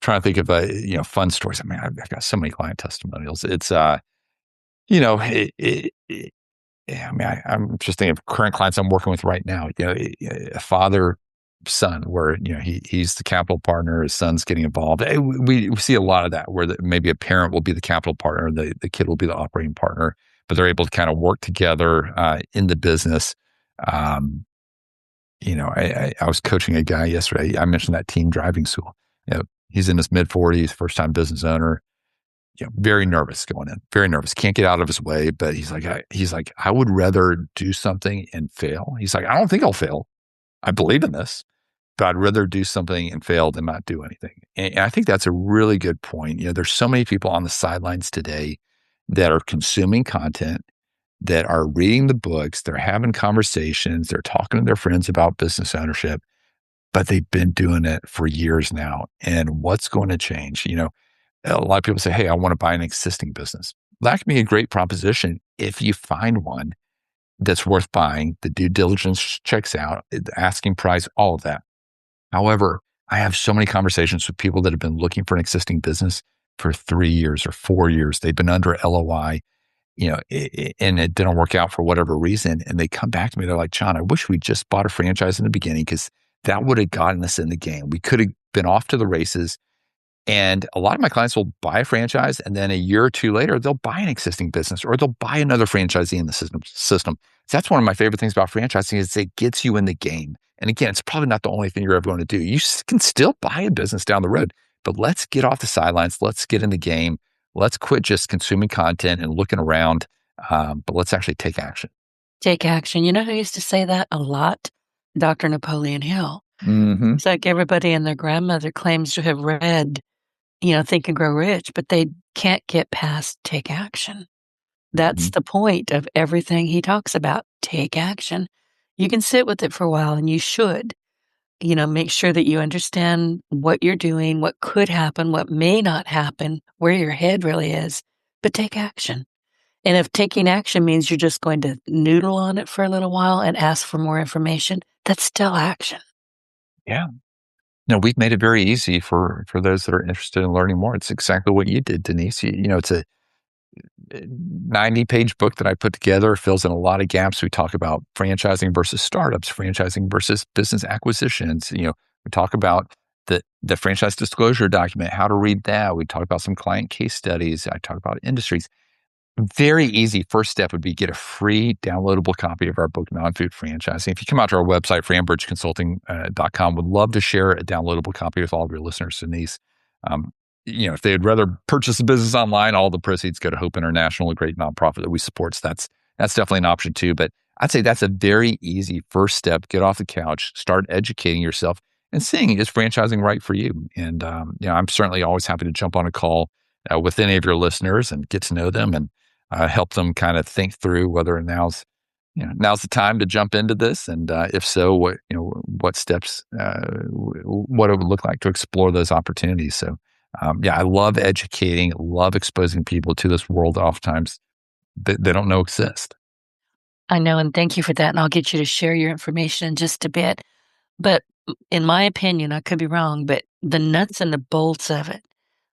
to think of fun stories. I mean, I've got so many client testimonials. It's you know, yeah, I mean, I'm just thinking of current clients I'm working with right now. A father son, where he's the capital partner, his son's getting involved. We see a lot of that, where maybe a parent will be the capital partner, the kid will be the operating partner, but they're able to kind of work together in the business. Um, I was coaching a guy yesterday. I mentioned that team driving school. He's in his mid 40s, first time business owner. Very nervous going in, very nervous. Can't get out of his way, but he's like, I would rather do something and fail. He's like, I don't think I'll fail. I believe in this, but I'd rather do something and fail than not do anything. And I think that's a really good point. There's so many people on the sidelines today that are consuming content, that are reading the books, they're having conversations, they're talking to their friends about business ownership, but they've been doing it for years now. And what's going to change? A lot of people say, "Hey, I want to buy an existing business." That can be a great proposition if you find one that's worth buying. The due diligence checks out, the asking price, all of that. However, I have so many conversations with people that have been looking for an existing business for 3 years or 4 years. They've been under LOI, and it didn't work out for whatever reason. And they come back to me. They're like, "John, I wish we just bought a franchise in the beginning, because that would have gotten us in the game. We could have been off to the races." And a lot of my clients will buy a franchise, and then a year or two later, they'll buy an existing business, or they'll buy another franchisee in the system. that's one of my favorite things about franchising is it gets you in the game. And again, it's probably not the only thing you're ever going to do. You can still buy a business down the road, but let's get off the sidelines. Let's get in the game. Let's quit just consuming content and looking around, but let's actually take action. Take action. You know who used to say that a lot? Dr. Napoleon Hill. Mm-hmm. It's like everybody and their grandmother claims to have read, Think and Grow Rich, but they can't get past take action. That's the point of everything he talks about. Take action. You can sit with it for a while, and you should, make sure that you understand what you're doing, what could happen, what may not happen, where your head really is, but take action. And if taking action means you're just going to noodle on it for a little while and ask for more information, that's still action. Yeah. No, we've made it very easy for those that are interested in learning more. It's exactly what you did, Denise. It's a 90-page book that I put together, fills in a lot of gaps. We talk about franchising versus startups, franchising versus business acquisitions. We talk about the franchise disclosure document, how to read that. We talk about some client case studies. I talk about industries. Very easy first step would be get a free downloadable copy of our book, Non-Food Franchising. If you come out to our website, FranBridgeConsulting.com, would love to share a downloadable copy with all of your listeners, Denise. If they'd rather purchase a business online, all the proceeds go to Hope International, a great nonprofit that we support. So that's definitely an option too. But I'd say that's a very easy first step. Get off the couch, start educating yourself and seeing, is franchising right for you? And, I'm certainly always happy to jump on a call with any of your listeners and get to know them and help them kind of think through whether now's the time to jump into this, and if so, what steps, what it would look like to explore those opportunities. So, I love educating, love exposing people to this world. Oftentimes, they don't know exists. I know, and thank you for that. And I'll get you to share your information in just a bit. But in my opinion, I could be wrong, but the nuts and the bolts of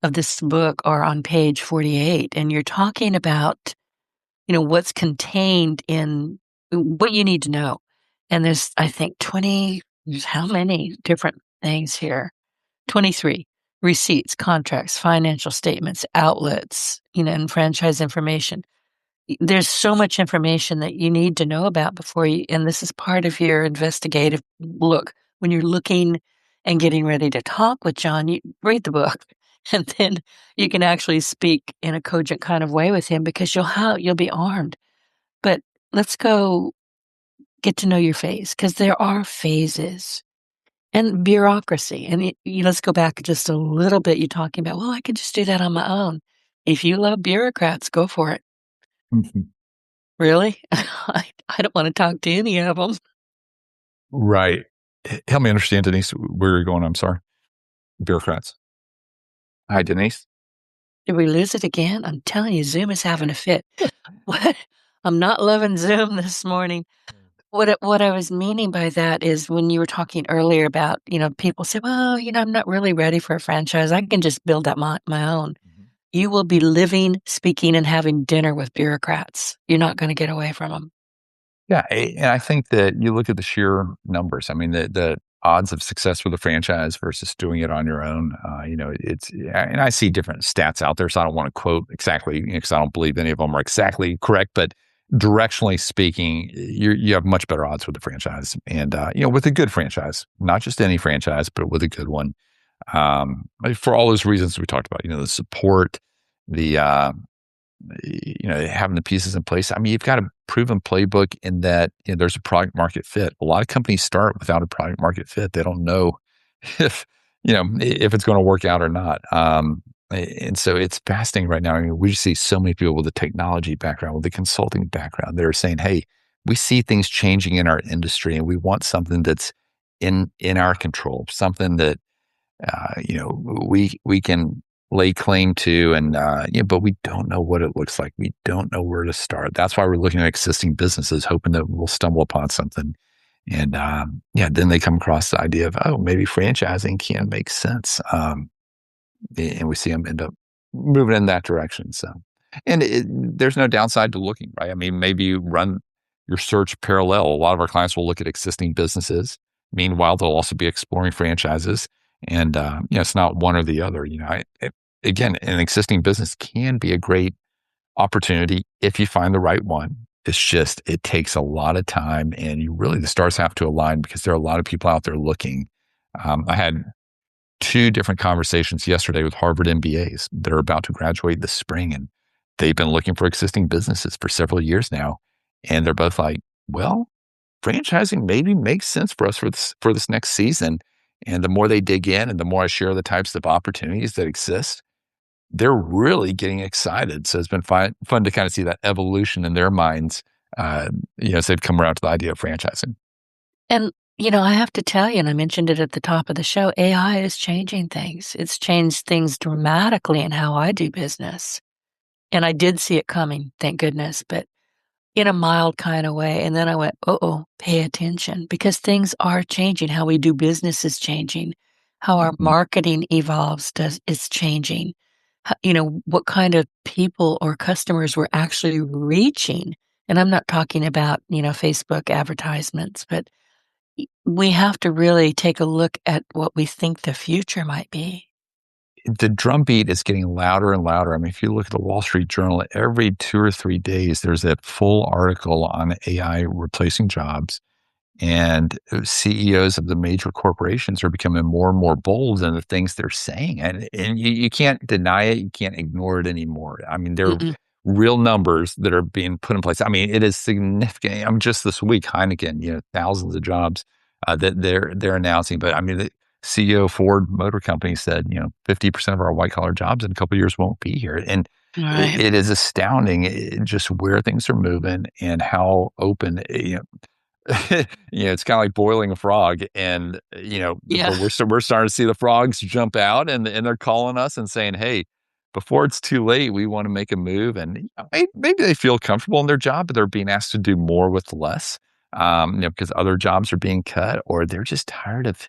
this book are on page 48. And you're talking about, what's contained in what you need to know. And there's, I think, there's how many different things here? 23 receipts, contracts, financial statements, outlets, and franchise information. There's so much information that you need to know about before you, and this is part of your investigative look. When you're looking and getting ready to talk with Jon, you read the book, and then you can actually speak in a cogent kind of way with him because you'll be armed. But let's go get to know your phase, because there are phases and bureaucracy. And let's go back just a little bit. You're talking about, well, I could just do that on my own. If you love bureaucrats, go for it. Mhm. Really? I don't want to talk to any of them. Right. Help me understand, Denise, where you're going. I'm sorry. Bureaucrats. Hi, Denise. Did we lose it again? I'm telling you, Zoom is having a fit. What? I'm not loving Zoom this morning. What I was meaning by that is when you were talking earlier about, people say, well, I'm not really ready for a franchise. I can just build up my own. Mhm. You will be living, speaking, and having dinner with bureaucrats. You're not going to get away from them. Yeah, and I think that you look at the sheer numbers. I mean, the odds of success with a franchise versus doing it on your own. And I see different stats out there, so I don't want to quote exactly because I don't believe any of them are exactly correct. But directionally speaking, you have much better odds with a franchise, and with a good franchise, not just any franchise, but with a good one. For all those reasons we talked about, the support, the having the pieces in place. I mean, you've got a proven playbook in that there's a product market fit. A lot of companies start without a product market fit. They don't know if if it's going to work out or not. And so it's fascinating right now. I mean, we just see so many people with a technology background, with a consulting background, that are saying, "Hey, we see things changing in our industry, and we want something that's in our control, something that we can lay claim to, and but we don't know what it looks like. We don't know where to start. That's why we're looking at existing businesses, hoping that we'll stumble upon something. And then they come across the idea of, oh, maybe franchising can make sense. And we see them end up moving in that direction. So, and there's no downside to looking, right? I mean, maybe you run your search parallel. A lot of our clients will look at existing businesses. Meanwhile, they'll also be exploring franchises. And, it's not one or the other. Again, an existing business can be a great opportunity if you find the right one. It's just, it takes a lot of time, and the stars have to align because there are a lot of people out there looking. I had two different conversations yesterday with Harvard MBAs that are about to graduate this spring, and they've been looking for existing businesses for several years now. And they're both like, well, franchising maybe makes sense for us for this next season. And the more they dig in and the more I share the types of opportunities that exist, they're really getting excited. So it's been fun to kind of see that evolution in their minds, as they've come around to the idea of franchising. And, I have to tell you, and I mentioned it at the top of the show, AI is changing things. It's changed things dramatically in how I do business. And I did see it coming, thank goodness, but in a mild kind of way. And then I went, oh, pay attention because things are changing. How we do business is changing. How our Mhm. marketing evolves is changing. What kind of people or customers we're actually reaching. And I'm not talking about, Facebook advertisements, but we have to really take a look at what we think the future might be. The drumbeat is getting louder and louder. I mean, if you look at the Wall Street Journal, every 2 or 3 days, there's a full article on AI replacing jobs. And CEOs of the major corporations are becoming more and more bold in the things they're saying. And you can't deny it. You can't ignore it anymore. I mean, there are Mm-mm. real numbers that are being put in place. I mean, it is significant. I'm just this week, Heineken, thousands of jobs that they're announcing. But I mean, the CEO of Ford Motor Company said, 50% of our white collar jobs in a couple of years won't be here. And Right. it is astounding just where things are moving and how open, it's kinda like boiling a frog and, Yeah. but we're starting to see the frogs jump out and they're calling us and saying, "Hey, before it's too late, we wanna make a move," and, maybe they feel comfortable in their job, but they're being asked to do more with less, because other jobs are being cut or they're just tired of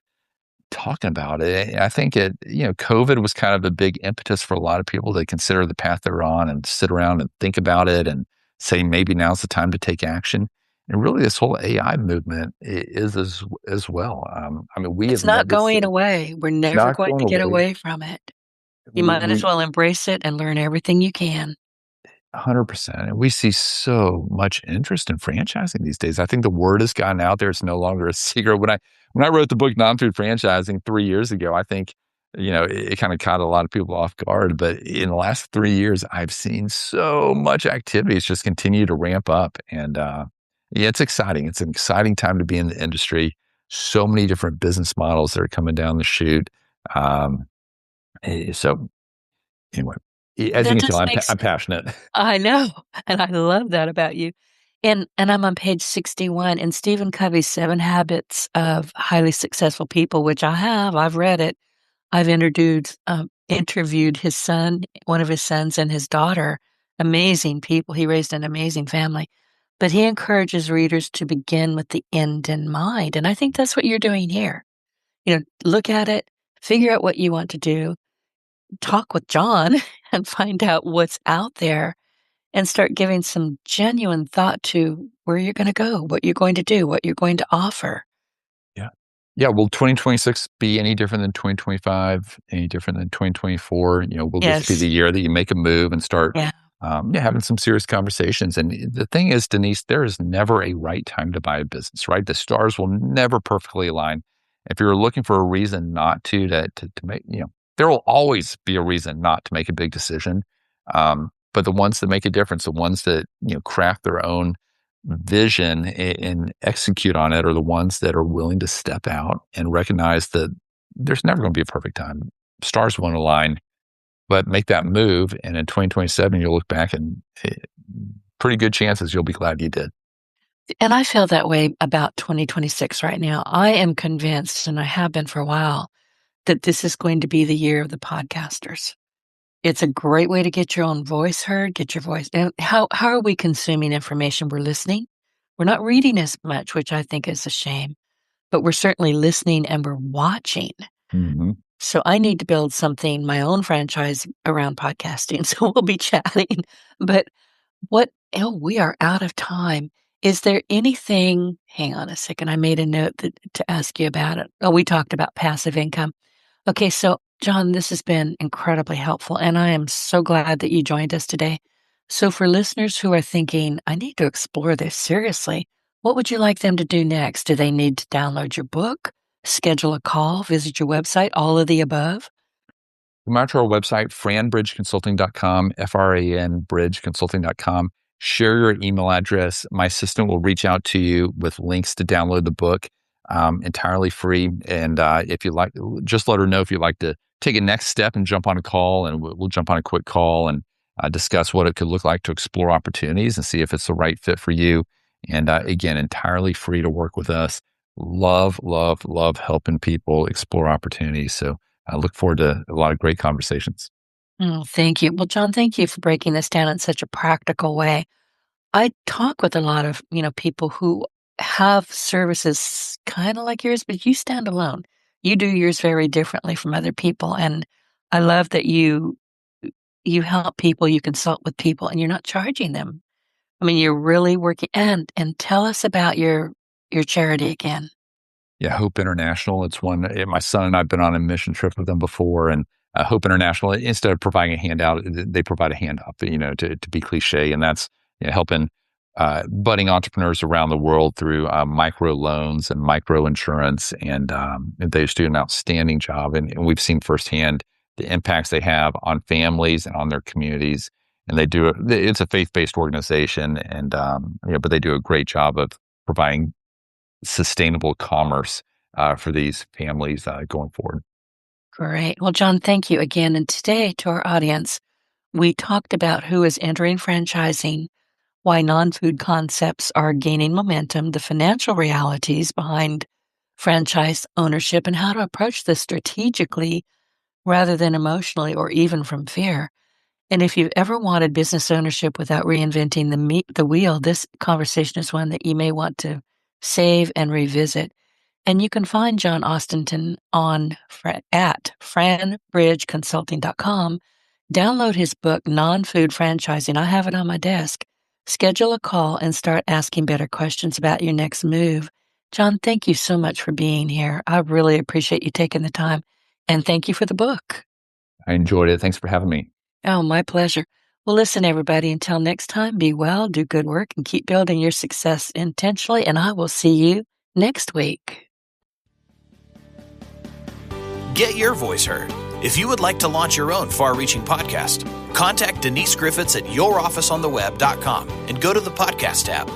talking about it. I think COVID was kind of a big impetus for a lot of people to consider the path they're on and sit around and think about it and say maybe now's the time to take action. And really, this whole AI movement is as well. I mean, we It's have not never going seen away. We're never not going going to get away. away from it. You We might as we well embrace it and learn everything you can. 100%. And we see so much interest in franchising these days. I think the word has gotten out there. It's no longer a secret. When I wrote the book Non-Food Franchising 3 years ago, I think, it kind of caught a lot of people off guard. But in the last 3 years, I've seen so much activity. It's just continued to ramp up. And yeah, it's exciting. It's an exciting time to be in the industry. So many different business models that are coming down the chute. Um, so anyway, as you That can tell, just makes I'm passionate. I know, and I love that about you. And I'm on page 61 in Stephen Covey's 7 Habits of Highly Successful People, which I've read it. I've interviewed his son, one of his sons and his daughter, amazing people. He raised an amazing family. But he encourages readers to begin with the end in mind, and I think that's what you're doing here. Look at it, figure out what you want to do, talk with Jon and find out what's out there and start giving some genuine thought to where you're gonna go, what you're going to do, what you're going to offer. Yeah. Yeah, will 2026 be any different than 2025, any different than 2024? Will this be the Yes. year that you make a move and start, Yeah. having some serious conversations? And the thing is, Denise, there is never a right time to buy a business, right? The stars will never perfectly align. If you're looking for a reason not to make, there will always be a reason not to make a big decision. But the ones that make a difference, the ones that, craft their own vision and execute on it are the ones that are willing to step out and recognize that there's never going to be a perfect time. Stars won't align, but make that move. And in 2027, you'll look back and pretty good chances you'll be glad you did. And I feel that way about 2026 right now. I am convinced, and I have been for a while, that this is going to be the year of the podcasters. It's a great way to get your own voice heard, get your voice. And how are we consuming information? We're listening. We're not reading as much, which I think is a shame, but we're certainly listening and we're watching. Hmm. So I need to build something, my own franchise around podcasting. So we'll be chatting. But we are out of time. Is there anything, hang on a second, I made a note to ask you about it. Oh, we talked about passive income. Okay, so Jon, this has been incredibly helpful, and I am so glad that you joined us today. So, for listeners who are thinking, I need to explore this seriously, what would you like them to do next? Do they need to download your book, schedule a call, visit your website, all of the above? Come out to our website, franbridgeconsulting.com, FRAN bridgeconsulting.com. Share your email address. My assistant will reach out to you with links to download the book, entirely free. And if you like, just let her know if you'd like to take a next step and jump on a call, and we'll jump on a quick call and discuss what it could look like to explore opportunities and see if it's the right fit for you. And again, entirely free to work with us. Love, love, love helping people explore opportunities. So I look forward to a lot of great conversations. Thank you. Well, Jon, thank you for breaking this down in such a practical way. I talk with a lot of, people who have services kind of like yours, but you stand alone. You do yours very differently from other people. And I love that you help people, you consult with people, and you're not charging them. I mean, you're really working. And tell us about your charity again. Yeah, Hope International. It's one my son and I've been on a mission trip with them before, and Hope International. Instead of providing a handout, they provide a hand up. To be cliche, and that's helping budding entrepreneurs around the world through micro loans and micro insurance, and they just do an outstanding job. And we've seen firsthand the impacts they have on families and on their communities. And they do it's a faith-based organization, and but they do a great job of providing sustainable commerce for these families going forward. Great. Well, Jon, thank you again. And today, to our audience, we talked about who is entering franchising, why non-food concepts are gaining momentum, the financial realities behind franchise ownership, and how to approach this strategically rather than emotionally or even from fear. And if you've ever wanted business ownership without reinventing the wheel, this conversation is one that you may want to save and revisit. And you can find Jon Ostenson at franbridgeconsulting.com. Download his book, Non-Food Franchising. I have it on my desk. Schedule a call and start asking better questions about your next move. Jon, thank you so much for being here. I really appreciate you taking the time. And thank you for the book. I enjoyed it. Thanks for having me. Oh, my pleasure. Well, listen, everybody, until next time, be well, do good work, and keep building your success intentionally. And I will see you next week. Get your voice heard. If you would like to launch your own far-reaching podcast, contact Denise Griffitts at yourofficeontheweb.com and go to the podcast tab.